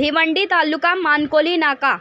भिवंडी तालुका मानकोली नाका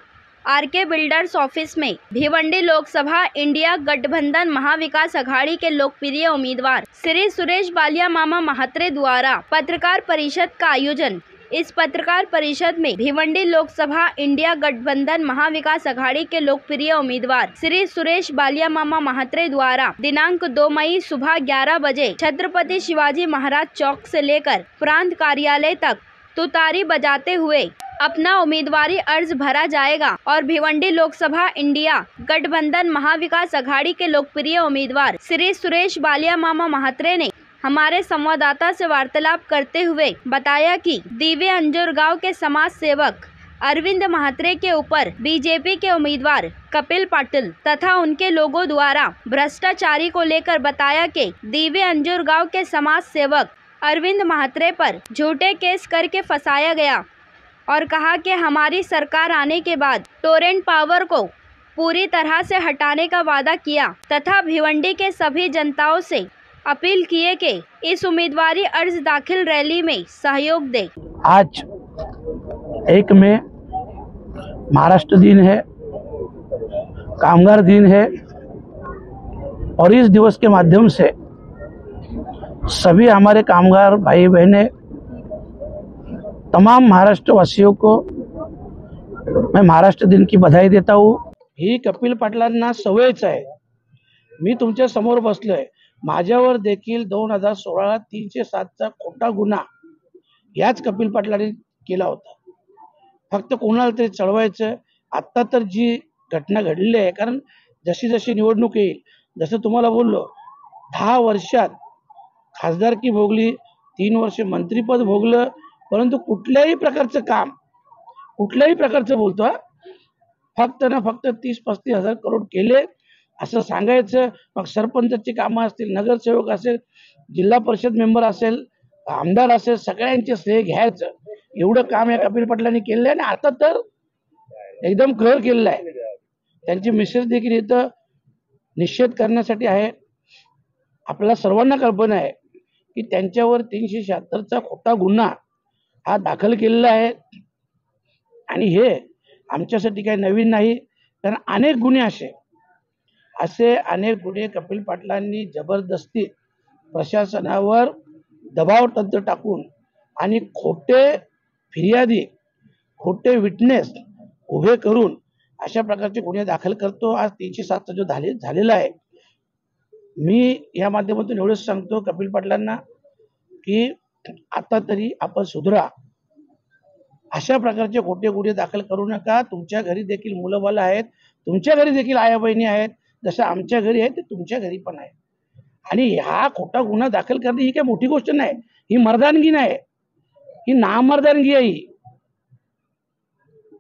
RK builders office में Bhiwandi Lok Sabha India गठबंधन महाविकास अघाड़ी के लोकप्रिय उम्मीदवार श्री सुरेश बालिया मामा महात्रे द्वारा पत्रकार परिषद का आयोजन। इस पत्रकार परिषद में भिवंडी लोकसभा इंडिया गठबंधन महाविकास अघाड़ी के लोकप्रिय उम्मीदवार श्री सुरेश बालिया मामा महात्रे द्वारा दिनांक 2 मई सुबह 11 बजे छत्रपति शिवाजी महाराज चौक से लेकर प्रांत कार्यालय तक तुतारी बजाते हुए अपना उम्मीदवारी अर्ज भरा जाएगा और भिवंडी लोकसभा इंडिया गठबंधन महाविकास अघाड़ी के लोकप्रिय उम्मीदवार श्री सुरेश बालिया मामा महात्रे ने हमारे संवाददाता से वार्तालाप करते हुए बताया कि दिव्य अंजोर गांव के समाज सेवक अरविंद महात्रे के ऊपर बीजेपी के उम्मीदवार कपिल पाटिल तथा उनके लोगों द्वारा भ्रष्टाचारी को लेकर बताया कि दिव्य अंजोर गांव के समाज सेवक अरविंद महात्रे पर झूठे केस करके फंसाया गया और कहा कि हमारी सरकार आने के बाद टोरेंट पावर को पूरी तरह से हटाने का वादा किया तथा भिवंडी के सभी जनताओं से अपील किए कि इस उम्मीदवारी अर्ज दाखिल रैली में सहयोग दे। आज 1 मई महाराष्ट्र दिन है, कामगार दिन है और इस दिवस के माध्यम से सभी हमारे कामगार भाई बहनें, तमाम महाराष्ट्र वासियों को मैं महाराष्ट्र दिन की बधाई देता हूँ। ही कपिल पाटलांना सवयच आहे। मी तुमच्या समोर बसलोय, माझ्यावर देखील 2016 307चा खोटा गुन्हा याच कपिल पाटलांनी केला होता। फक्त कोणाला तरी चढवायचं। आता तर जी घटना घडली आहे, कारण जशी जशी निवडणूक येईल, जसं तुम्हाला बोललो 10 वर्षात खासदारकी भोगली, 3 वर्ष मंत्रीपद भोगलं, परंतु कुठल्याही प्रकारचं काम, कुठल्याही प्रकारचं बोलतो फक्त ना फक्त 30-35 हजार करोड केले असं सांगायचं। मग सरपंचाची कामं असतील, नगरसेवक असेल, जिल्हा परिषद मेंबर असेल, आमदार असेल, सगळ्यांचे श्रेय घ्यायचं। एवढं काम या कपिल पाटलांनी केलं आहे आणि आता तर एकदम कहर केलेला आहे। त्यांची मिसेस देखील इथं निषेध करण्यासाठी आहे। आपल्याला सर्वांना कल्पना आहे की त्यांच्यावर 376चा खोटा गुन्हा हा दाखल केलेला आहे आणि हे आमच्यासाठी काही नवीन नाही, कारण अनेक गुन्हे असे अनेक गुन्हे कपिल पाटलांनी जबरदस्ती प्रशासनावर दबाव तंत्र टाकून आणि खोटे फिर्यादी, खोटे विटनेस उभे करून अशा प्रकारचे गुन्हे दाखल करतो। आज 307चा जो झालेला आहे, मी या माध्यमातून एवढंच सांगतो कपिल पाटलांना की आता तरी आपण सुधरा। अशा प्रकारचे खोटे गुन्हे दाखल करू नका। तुमच्या घरी देखील मुलं बाळ आहेत, तुमच्या घरी देखील आया बहिणी आहेत, जसं आमच्या घरी आहे ते तुमच्या घरी पण आहे। आणि हा खोटा गुन्हा दाखल करणे ही काही मोठी गोष्ट नाही, ही मर्दानगी नाही, ही नामर्दानगी आहे।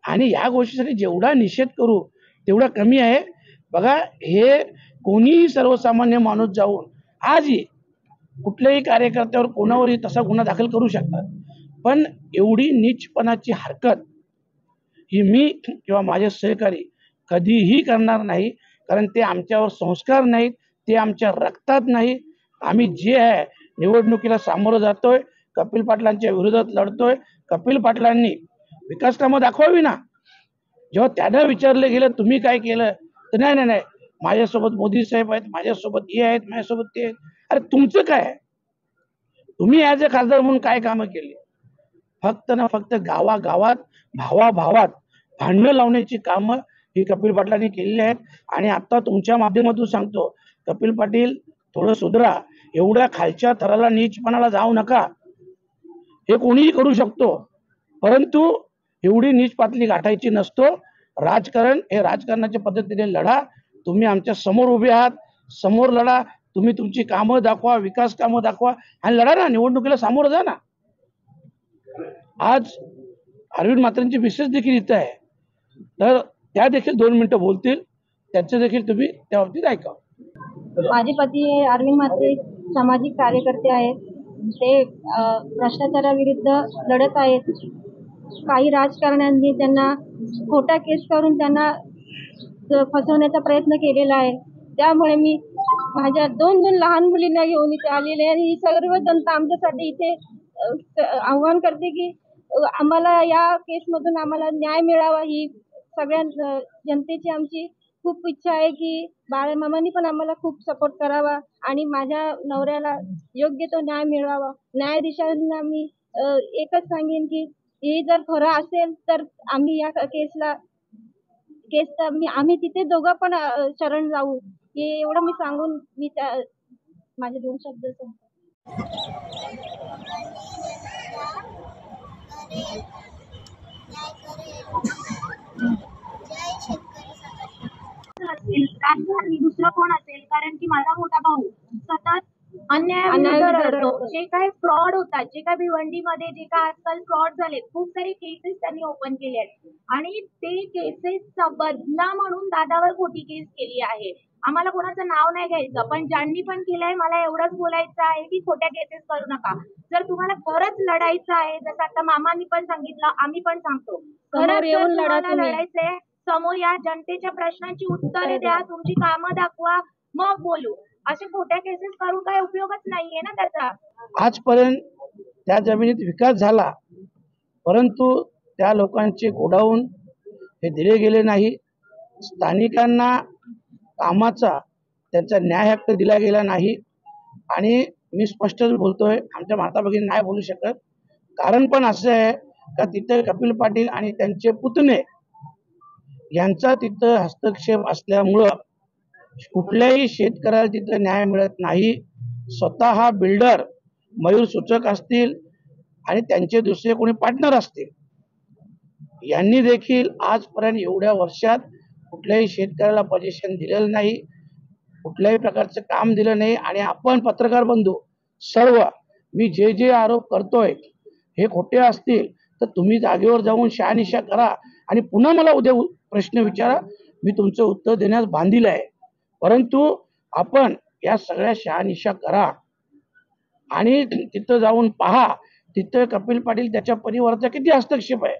आणि या गोष्टीसाठी जेवढा निषेध करू तेवढा कमी आहे। बघा, हे कोणीही सर्वसामान्य माणूस जाऊन आजही कुठल्याही कार्यकर्त्यावर कोणावरही तसा गुन्हा दाखल करू शकतात, पण एवढी नीचपणाची हरकत ही मी किंवा माझे सहकारी कधीही करणार नाही, कारण ते आमच्यावर संस्कार नाहीत, ते आमच्या रक्तात नाही। आम्ही जे आहे निवडणुकीला सामोरं जातोय, कपिल पाटलांच्या विरोधात लढतोय। कपिल पाटलांनी विकास कामं दाखवावी ना। जेव्हा त्यांना विचारलं गेलं तुम्ही काय केलं, तर नाही नाही, माझ्यासोबत मोदी साहेब आहेत, माझ्यासोबत हे आहेत, माझ्यासोबत ते आहेत। अरे तुमचं काय आहे? तुम्ही ॲज अ खासदार म्हणून काय कामं केली? फक्त ना फक्त गावागावात, भावाभावात भांडणं लावण्याची कामं ही कपिल पाटलांनी केलेली आहेत। आणि आता तुमच्या माध्यमातून सांगतो, कपिल पाटील थोडं सुधरा, एवढ्या खालच्या थराला नीचपणाला जाऊ नका। हे कोणीही करू शकतो, परंतु एवढी नीच पातळी गाठायची नसतो। राजकारण हे राजकारणाच्या पद्धतीने लढा। तुम्ही आमच्या समोर उभे आहात, समोर लढा। तुम्ही तुमची कामं दाखवा, विकास कामं दाखवा आणि लढा ना, निवडणुकीला सामोरं जा ना। आज अरविंद म्हात्रेंची मिसेस देखील इथं आहे, तर त्या देखील 2 मिनिटं बोलतील, त्यांचं देखील तुम्ही त्या बाबतीत ऐका। माझे पती अरविंद म्हात्रे सामाजिक कार्यकर्ते आहेत, ते भ्रष्टाचाराविरुद्ध लढत आहेत। काही राजकारण्यांनी त्यांना खोटा केस करून त्यांना फसवण्याचा प्रयत्न केलेला आहे। त्यामुळे मी माझ्या 2 लहान मुलींना घेऊन इथे आलेले आहे आणि ही सर्व जनता आमच्यासाठी इथे आव्हान करते की आम्हाला या केसमधून आम्हाला न्याय मिळावा ही सगळ्या जनतेची आमची खूप इच्छा आहे की बाळमामांनी पण आम्हाला खूप सपोर्ट करावा आणि माझ्या नवऱ्याला योग्य तो न्याय मिळावा. न्यायाधीशांना मी एकच सांगेन की हे जर खरं असेल तर आम्ही या केसचा आम्ही तिथे दोघं पण शरण जाऊ. हे एवढं मी सांगून मी माझे 2 शब्द संपवते. असेल आणि दुसरं कोण असेल, कारण की माझा मोठा भाऊ सतत अन्यायाविरुद्ध लढतो. जे काही फ्रॉड होतात, जे काही भिवंडीमध्ये जे काही आजकाल फ्रॉड झाले, खूप सारे केसेस त्यांनी ओपन केले आहेत आणि ते केसेसचा बदला म्हणून दादावर खोटी केस केली आहे. आम्हाला कोणाचं नाव नाही घ्यायचं, पण ज्यांनी पण केलंय मला एवढंच बोलायचं आहे की खोट्या केसेस करू नका. जर तुम्हाला खरंच लढायचं आहे, जसं आता मामांनी पण सांगितलं, आम्ही पण सांगतो, खरंच येऊन जर लढा तुम्हाला तुम्ही. लढायचंय, समोर या, जनतेच्या प्रश्नांची उत्तरे द्या, तुमची कामं दाखवा, मग बोलू. अशा खोट्या केसेस करून काही उपयोगच नाहीये ना त्याचा. आजपर्यंत त्या जमिनीत विकास झाला, परंतु त्या लोकांचे गोडाऊन हे दिले गेले नाही. स्थानिकांना कामाचा त्यांचा न्याय हक्क दिला गेला नाही. आणि मी स्पष्ट बोलतोय, आमच्या माता भगिनी नाही बोलू शकत. कारण पण असं आहे का तिथे कपिल पाटील आणि त्यांचे पुतणे यांचा तिथं हस्तक्षेप असल्यामुळं कुठल्याही शेतकऱ्याला तिथं न्याय मिळत नाही. स्वतः बिल्डर मयूर सूचक असतील आणि त्यांचे दुसरे कोणी पार्टनर असतील, यांनी देखील आजपर्यंत एवढ्या वर्षात कुठल्याही शेतकऱ्याला पोझिशन दिलेलं नाही, कुठल्याही प्रकारचं काम दिलं नाही. आणि आपण पत्रकार बंधू सर्व, मी जे जे आरोप करतोय हे खोटे असतील तर तुम्ही जागेवर जाऊन शहानिशा करा आणि पुन्हा मला उद्या प्रश्न विचारा, मी तुमचं उत्तर देण्यास बांधील आहे. परंतु आपण या सगळ्या शहानिशा करा आणि तिथं जाऊन पहा, तिथं कपिल पाटील त्याच्या परिवाराचा किती हस्तक्षेप आहे.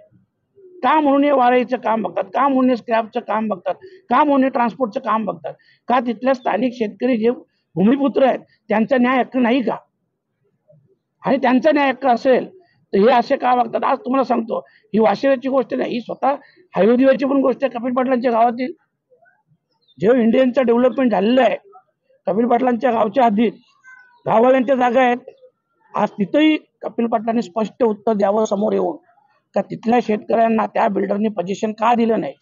का म्हणून हे वाराईचं काम बघतात, का म्हणून स्क्रॅपचं काम बघतात, का म्हणून ट्रान्सपोर्टचं काम बघतात, का तिथल्या स्थानिक शेतकरी जे भूमिपुत्र आहेत त्यांचा न्याय हक्क नाही का? आणि त्यांचा न्याय हक्क असेल तर हे असे का बघतात? आज तुम्हाला सांगतो, ही वाशिराची गोष्ट नाही, ही स्वतः हायवेदिवाची पण गोष्ट आहे. कपिल पाटलांच्या गावातील जे इंडियनचं डेव्हलपमेंट झालेलं आहे, कपिल पाटलांच्या गावच्या हद्दीत गाववाल्यांच्या जागा आहेत. आज तिथंही कपिल पाटलांनी स्पष्ट उत्तर द्यावं समोर येऊन, का तिथल्या शेतकऱ्यांना त्या बिल्डरनी पोझिशन का दिलं नाही,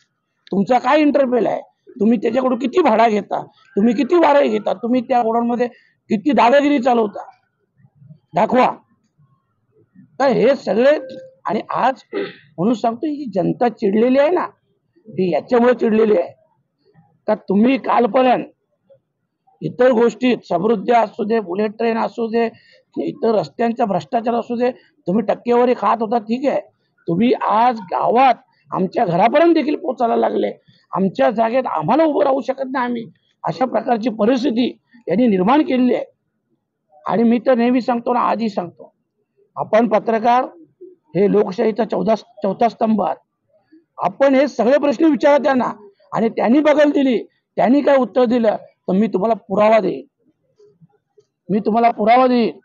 तुमचा काय इंटरपेल आहे, तुम्ही त्याच्याकडून किती भाडा घेता, तुम्ही किती वारे घेता, तुम्ही त्या गोडाऊनमध्ये किती दादागिरी चालवता, दाखवा. तर हे सगळे, आणि आज म्हणून सांगतो ही जनता चिडलेली आहे ना, ती याच्यामुळे चिडलेली आहे का तुम्ही कालपर्यंत इतर गोष्टीत समृद्धी असू दे, बुलेट ट्रेन असू दे, इतर रस्त्यांचा भ्रष्टाचार असू दे, तुम्ही टक्केवारी खात होता, ठीक आहे. तुम्ही आज गावात आमच्या घरापर्यंत देखील पोचायला लागले, आमच्या जागेत आम्हाला उभं राहू शकत नाही आम्ही, अशा प्रकारची परिस्थिती यांनी निर्माण केलेली आहे. आणि मी तर नेहमी सांगतो ना, आजही सांगतो, आपण पत्रकार हे लोकशाहीचा चौथा स्तंभ आहात. आपण हे सगळे प्रश्न विचारा त्यांना, आणि त्यांनी बगल दिली, त्यांनी काय उत्तर दिलं तर मी तुम्हाला पुरावा देईन,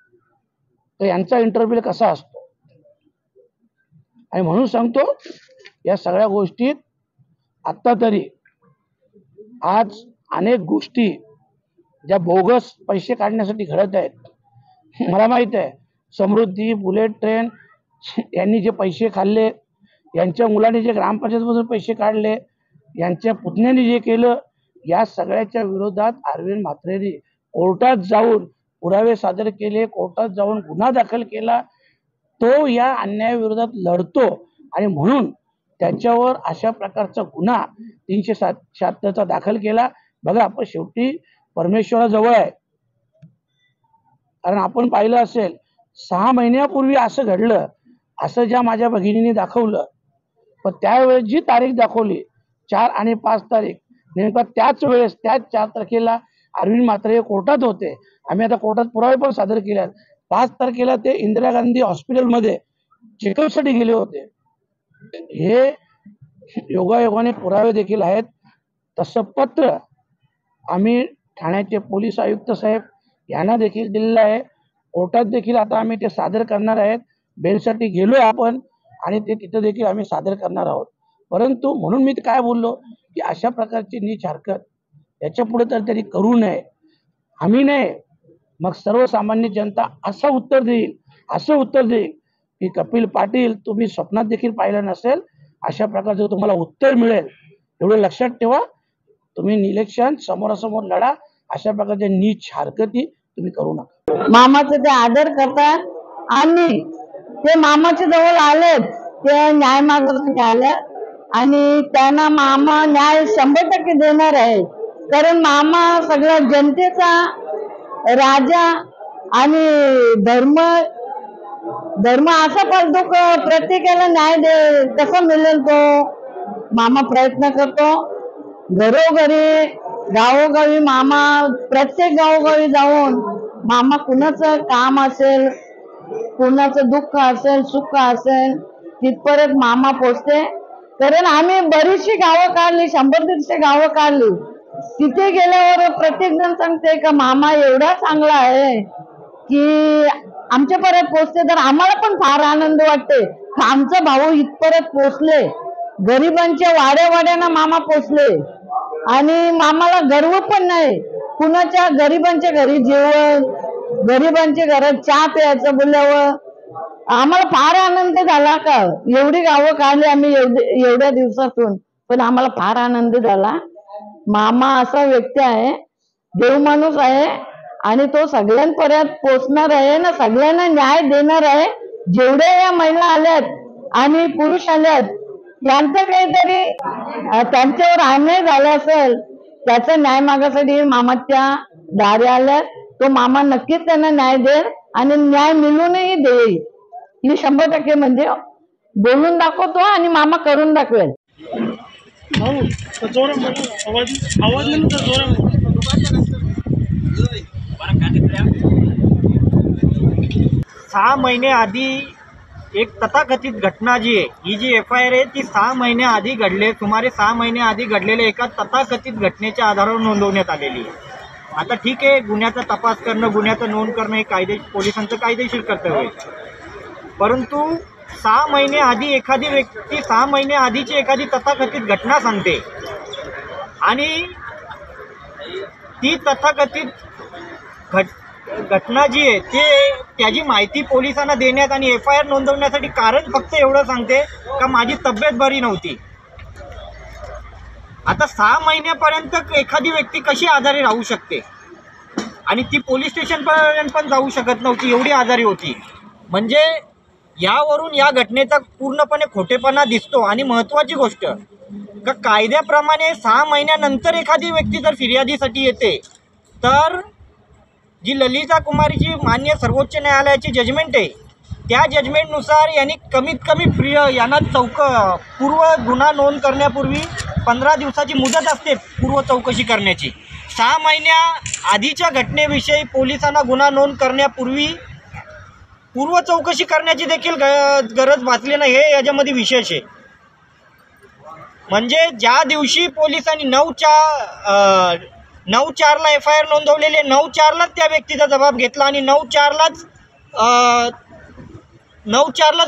तर यांचा इंटरव्ह्यू कसा असतो. आणि म्हणून सांगतो, या सगळ्या गोष्टीत आत्ता तरी आज अनेक गोष्टी ज्या बोगस पैसे काढण्यासाठी घडत आहेत. मला माहित आहे, समृद्धी, बुलेट ट्रेन यांनी जे पैसे खाल्ले, यांच्या मुलांनी जे ग्रामपंचायतमधून पैसे काढले, यांच्या पुतण्याने जे केलं, या सगळ्याच्या विरोधात अरविंद म्हात्रेंनी कोर्टात जाऊन पुरावे सादर केले, कोर्टात जाऊन गुन्हा दाखल केला. तो या अन्यायाविरोधात लढतो आणि म्हणून त्याच्यावर अशा प्रकारचा गुन्हा 376चा दाखल केला. बघा, आपण शेवटी परमेश्वराजवळ आहे. कारण आपण पाहिलं असेल, 6 महिन्यापूर्वी असं घडलं, असं ज्या माझ्या भगिनीने दाखवलं, पण त्यावेळेस जी तारीख दाखवली 4 आणि 5 तारीख, नेमका त्याच वेळेस, त्याच 4 तारखेला अरविंद म्हात्रे कोर्टात होते. आम्ही आता कोर्टात पुरावे पण सादर केले. 5 तारखेला ते इंदिरा गांधी हॉस्पिटलमध्ये चेकअपसाठी गेले होते. हे योगायोगाने पुरावे देखील आहेत. तसं पत्र आम्ही ठाण्याचे पोलीस आयुक्त साहेब यांना देखील दिलेलं आहे. कोर्टात देखील आता आम्ही ते सादर करणार आहेत. बेलसाठी गेलो आपण, आणि ते तिथं देखील आम्ही सादर करणार आहोत. परंतु म्हणून मी काय बोललो की अशा प्रकारची नीच हरकत याच्या पुढे तर त्यांनी करू नये. आम्ही नाही, मग सर्वसामान्य जनता असं उत्तर देईल की कपिल पाटील तुम्ही स्वप्नात देखील पाहिलं नसेल अशा प्रकारचं तुम्हाला उत्तर मिळेल. एवढं लक्षात ठेवा. तुम्ही इलेक्शन समोरासमोर लढा. अशा प्रकारच्या नीच हरकती तुम्ही करू नका. मामाचे ते आदर करतात आणि ते मामाच्या जवळ आलेत, ते न्याय मागण्यासाठी आले आणि त्यांना मामा न्याय 100% देणार आहे. कारण मामा सगळ्या जनतेचा राजा आणि धर्म असा पाळतो का प्रत्येकाला न्याय कसा मिळेल तो मामा प्रयत्न करतो. घरोघरी गावोगावी मामा प्रत्येक गावोगावी जाऊन मामा कुणाचं काम असेल, कुणाचं दुःख असेल, सुख असेल तिथपर्यंत मामा पोचते. कारण आम्ही बरीचशी गावं काढली, 100-150 गावं काढली. तिथे गेल्यावर प्रत्येक जण सांगते का मामा एवढा चांगला आहे की आमच्यापर्यंत पोचते. तर आम्हाला पण फार आनंद वाटते आमचा भाऊ इथपर्यंत पोचले. गरिबांच्या वाड्यावाड्यांना मामा पोचले आणि मामाला गर्व पण नाही. कुणाच्या गरिबांच्या घरी जेवण, गरिबांच्या घरात चहा प्यायचं बोलल्यावर आम्हाला फार आनंद झाला. का एवढी गावं काढली आम्ही एवढ्या दिवसातून, पण आम्हाला फार आनंद झाला. मामा असा व्यक्ती आहे, देव माणूस आहे आणि तो सगळ्यांपर्यंत पोचणार आहे ना, सगळ्यांना न्याय देणार आहे. जेवढ्या या महिला आल्यात आणि पुरुष आल्यात यांचं काहीतरी त्यांच्यावर अन्याय झाला असेल त्याचा न्याय मागासाठी मामाच्या दारी आल्यात. तो मामा नक्कीच त्यांना न्याय देईल आणि न्याय मिळूनही देईल. ही 100% म्हणजे बोलून दाखवतो आणि मामा करून दाखवेल. सहा महिने आधी एक तथाकथित घटना जी आहे, ही जी FIR आहे ती 6 महिने आधी सुमारे 6 महिने आधी घडलेल्या एका तथाकथित घटनेच्या आधारावर नोंदवण्यात आलेली आहे. आता ठीक आहे, गुन्ह्याचा तपास करणं, गुन्ह्याचं नोंद करणं हे पोलिसांचं कायदेशीर कर्तव्य आहे. परंतु 6 महिने आधी एखादी व्यक्ती 6 महिने आधीची एखादी तथाकथित घटना सांगते आणि ती तथाकथित घटना जी आहे त्याची माहिती पोलिसांना देण्यात आणि FIR नोंदवण्यासाठी कारण फक्त एवढं सांगते का माझी तब्येत बरी नव्हती. आता 6 महिन्यापर्यंत एखादी व्यक्ती कशी आजारी राहू शकते आणि ती पोलीस स्टेशनपर्यंत पण जाऊ शकत नव्हती, एवढी आजारी होती. म्हणजे यावरून या घटनेचा पूर्णपणे खोटेपणा दिसतो. आणि महत्त्वाची गोष्ट का कायद्याप्रमाणे 6 महिन्यानंतर एखादी व्यक्ती जर फिर्यादीसाठी येते तर जी ललिता कुमारीची मान्य सर्वोच्च न्यायालयाची जजमेंट आहे त्या जजमेंटनुसार यांनी कमीत कमी यांना पूर्व गुन्हा नोंद करण्यापूर्वी 15 दिवसाची मुदत असते पूर्व चौकशी करण्याची. 6 महिन्या आधीच्या घटनेविषयी पोलिसांना गुन्हा नोंद करण्यापूर्वी पूर्व चौकशी करण्याची देखील गरज भासली नाही, हे याच्यामध्ये विशेष आहे. म्हणजे ज्या दिवशी पोलिसांनी 9/4ला FIR नोंदवलेले, 9/4लाच त्या व्यक्तीचा जबाब घेतला आणि 9/4लाच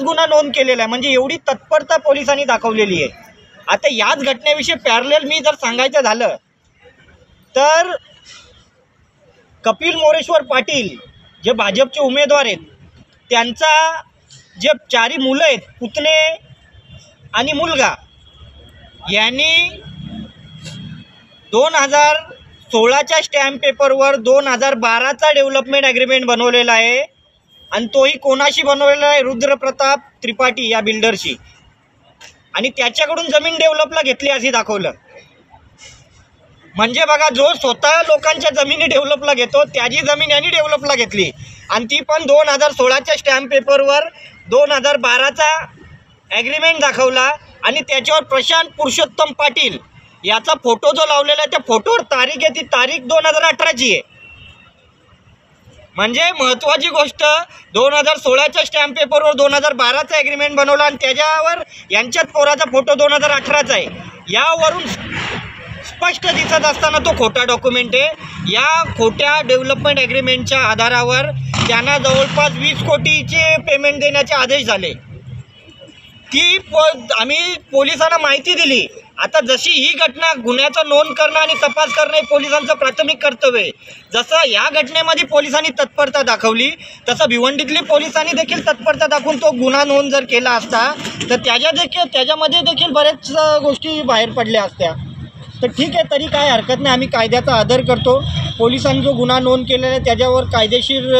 गुन्हा नोंद केलेला आहे. म्हणजे एवढी तत्परता पोलिसांनी दाखवलेली आहे. आता याच घटनेविषयी पॅरलेल मी जर सांगायचं झालं तर कपिल मोरेश्वर पाटील जे भाजपचे उमेदवार आहेत त्यांचा जे 4 मुलं आहेत, पुतणे आणि मुलगा, यांनी 2016च्या स्टॅम्प पेपरवर 2012चा डेव्हलपमेंट ॲग्रीमेंट बनवलेला आहे आणि तोही कोणाशी बनवलेला आहे? रुद्रप्रताप त्रिपाठी या बिल्डरशी. आणि त्याच्याकडून जमीन डेव्हलपला घेतली असे दाखवलं. म्हणजे बघा, जो स्वतः लोकांच्या जमिनी डेव्हलपला घेतो त्याची जमीन यांनी डेव्हलपला घेतली आणि ती पण 2016च्या स्टॅम्प पेपरवर 2012चा ॲग्रीमेंट दाखवला. आणि त्याच्यावर प्रशांत पुरुषोत्तम पाटील याचा फोटो जो लावलेला आहे त्या फोटोवर तारीख आहे, ती तारीख 2018ची आहे. म्हणजे महत्त्वाची गोष्ट, 2016च्या स्टॅम्प पेपरवर 2012चा ॲग्रीमेंट बनवला आणि त्याच्यावर यांच्याच पोराचा फोटो 2018चा आहे. यावरून स्पष्ट दिसत असताना तो खोटा डॉक्युमेंट आहे. या खोट्या डेव्हलपमेंट ॲग्रीमेंटच्या आधारावर त्यांना जवळपास 20 कोटीचे पेमेंट देण्याचे आदेश झाले. आम्ही पोलिसांना माहिती दिली. आता जशी ही घटना गुन्ह्याचा नोंद करणं आणि तपास करणं हे पोलिसांचं प्राथमिक कर्तव्य आहे. जसं या घटनेमध्ये पोलिसांनी तत्परता दाखवली तसं भिवंडीतली पोलिसांनी देखील तत्परता दाखवून तो गुन्हा नोंद जर केला असता तर त्याच्यामध्ये देखील बऱ्याच गोष्टी बाहेर पडल्या असत्या. तर ठीक आहे, तरी काय हरकत नाही, आम्ही कायद्याचा आदर करतो. पोलिसांनी जो गुन्हा नोंद केलेला आहे त्याच्यावर कायदेशीर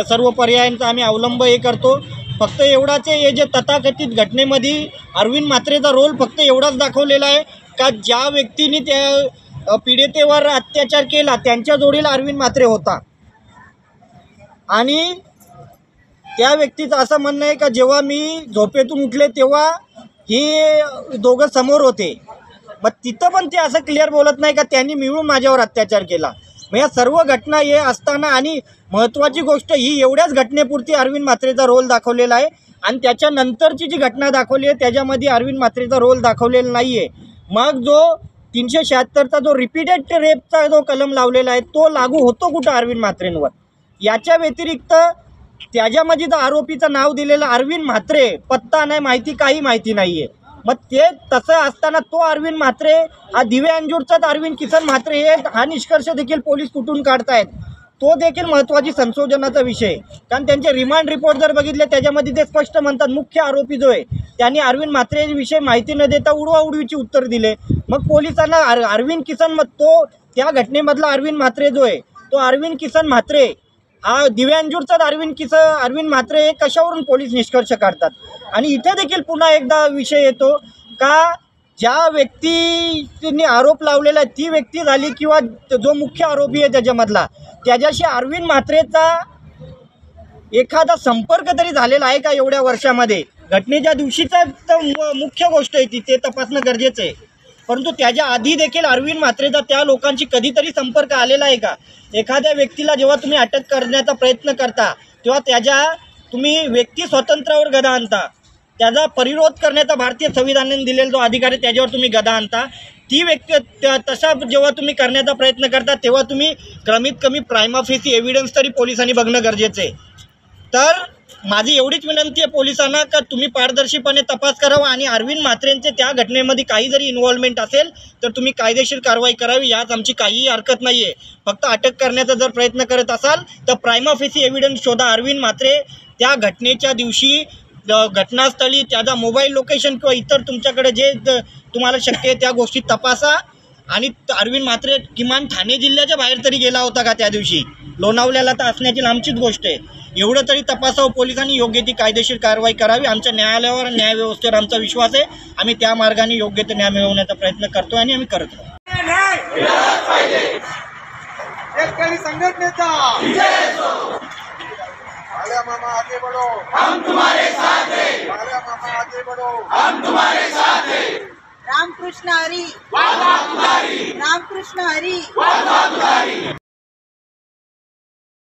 सर्व पर्यायांचा आम्ही अवलंब करतो. फक्त एवढाच हे जे तथाकथित घटनेमध्ये अरविंद म्हात्रेचा रोल फक्त एवढाच दाखवलेला आहे का ज्या व्यक्तीने त्या पीडितेवर अत्याचार केला त्यांच्या जोडीला अरविंद म्हात्रे होता. आणि त्या व्यक्तीचं असं म्हणणं आहे का जेव्हा मी झोपेतून उठले तेव्हा हे दोघं समोर होते. मग तिथं पण ते असं क्लिअर बोलत नाही का त्यांनी मिळून माझ्यावर अत्याचार केला. मग या सर्व घटना हे असताना आणि महत्त्वाची गोष्ट ही एवढ्याच घटनेपुरती अरविंद म्हात्रेचा रोल दाखवलेला आहे आणि त्याच्यानंतरची जी घटना दाखवली आहे त्याच्यामध्ये अरविंद म्हात्रेचा रोल दाखवलेला नाही आहे. मग जो 376चा जो रिपीटेड रेपचा जो कलम लावलेला आहे तो लागू होतो कुठं अरविंद म्हात्रेंवर. याच्या व्यतिरिक्त त्याच्यामध्ये जो आरोपीचं नाव दिलेलं अरविंद म्हात्रे, पत्ता नाही माहिती, काही माहिती नाही आहे. मग ते तसं असताना तो अरविंद म्हात्रे हा दिवे अंजूरचाच अरविंद किसन म्हात्रे हे हा निष्कर्ष देखील पोलीस कुठून काढतायत तो देखील महत्त्वाची संशोधनाचा विषय. कारण त्यांचे रिमांड रिपोर्ट जर बघितले त्याच्यामध्ये ते स्पष्ट म्हणतात मुख्य आरोपी जो आहे त्यांनी अरविंद म्हात्रेविषयी माहिती न देता उडवाउडवीची उत्तर दिले. मग पोलिसांना अरविंद किसन तो त्या घटनेमधला अरविंद म्हात्रे जो आहे तो अरविंद किसन म्हात्रे हा दिव्यांजूरचाच अरविंद म्हात्रे हे कशावरून पोलीस निष्कर्ष काढतात. आणि इथे देखील पुन्हा एकदा विषय येतो का ज्या व्यक्तीने आरोप लावलेला आहे ती व्यक्ती झाली किंवा जो मुख्य आरोपी आहे त्याच्यामधला त्याच्याशी अरविंद म्हात्रेचा एखादा संपर्क तरी झालेला आहे का एवढ्या वर्षामध्ये. घटनेच्या दिवशीचा तर मुख्य गोष्ट आहे ती, ते तपासणं गरजेचं आहे. परंतु त्याच्या आधी देखील अरविंद म्हात्रेचा त्या लोकांशी कधीतरी संपर्क आलेला आहे का. एखाद्या व्यक्तीला जेव्हा तुम्ही अटक करण्याचा प्रयत्न करता तेव्हा तुम्ही व्यक्ती स्वातंत्र्यावर गदा आणता, त्याचा परिरोध करण्याचा भारतीय संविधानाने दिलेला जो अधिकार आहे त्याच्यावर तुम्ही गदा आणता. ती व्यक्ती तसा जेव्हा तुम्ही करण्याचा प्रयत्न करता तेव्हा तुम्ही कमीत कमी प्रायमा फेसी एव्हिडन्स तरी पोलिसांनी बघणं गरजेचं आहे. तर माझी एवढीच विनंती आहे पोलिसांना का तुम्ही पारदर्शीपणे तपास करावा आणि अरविंद म्हात्रेंचे त्या घटनेमध्ये काही जरी इन्व्हॉल्वमेंट असेल तर तुम्ही कायदेशीर कारवाई करावी, यात आमची काहीही हरकत नाही आहे. फक्त अटक करण्याचा जर प्रयत्न करत असाल तर प्रायमा फेसी एव्हिडन्स शोधा. अरविंद म्हात्रे त्या घटनेच्या दिवशी घटनास्थळी त्याचा मोबाईल लोकेशन किंवा इतर तुमच्याकडे जे तुम्हाला शक्य आहे त्या गोष्टी तपासा. आणि अरविंद म्हात्रे किमान ठाणे जिल्ह्याच्या बाहेर तरी गेला होता का त्या दिवशी, लोणावल्याला तर असण्याची लांबचीच गोष्ट आहे. एवढं तरी तपासावं पोलिसांनी, योग्य ती कायदेशीर कारवाई करावी. आमच्या न्यायालयावर आणि न्यायव्यवस्थेवर आमचा विश्वास आहे. आम्ही त्या मार्गाने योग्य ते न्याय मिळवण्याचा प्रयत्न करतो आणि आम्ही करत राहू. शेतकरी संघटनेचा मामा आगे बढ़ो, हम तुम्हारे साथ हैं. मामा आगे बढ़ो, हम तुम्हारे साथ हैं. रामकृष्ण हरी, वाह वाह तुम्हारी. रामकृष्ण हरी. वाह वाह तुम्हारी.